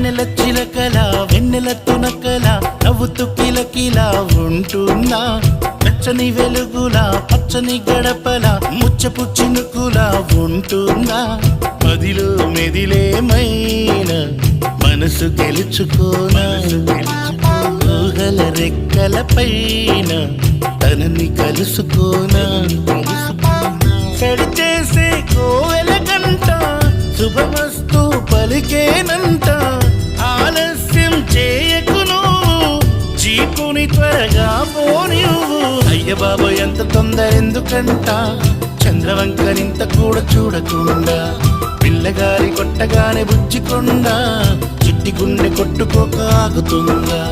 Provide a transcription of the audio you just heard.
వెన్నెల చిలకల వెన్నెల తునకల నవ్వుతూ కిలకిలా ఉంటున్నా పచ్చని వెలుగులా పచ్చని గడపల ముచ్చపు చినుకులా ఉంటున్నా మదిలో మెదిలేమైన మనసు గెలుచుకోనా ఊహల రెక్కల పైన తనని కలుసుకోనా చేసే కోవెల గంట శుభమస్తు పలికేనంట ఆలస్యం చేయకు నువ్వు జీపుని త్వరగా పోనివ్వు అయ్య బాబు ఎంత తొందర ఎందుకంట చంద్రవంకనింత కూడా చూడకుండా పిల్లగారి కొట్టగానే బుజ్జికొండ చిట్టి గుండె కొట్టుకోక ఆగుతుందా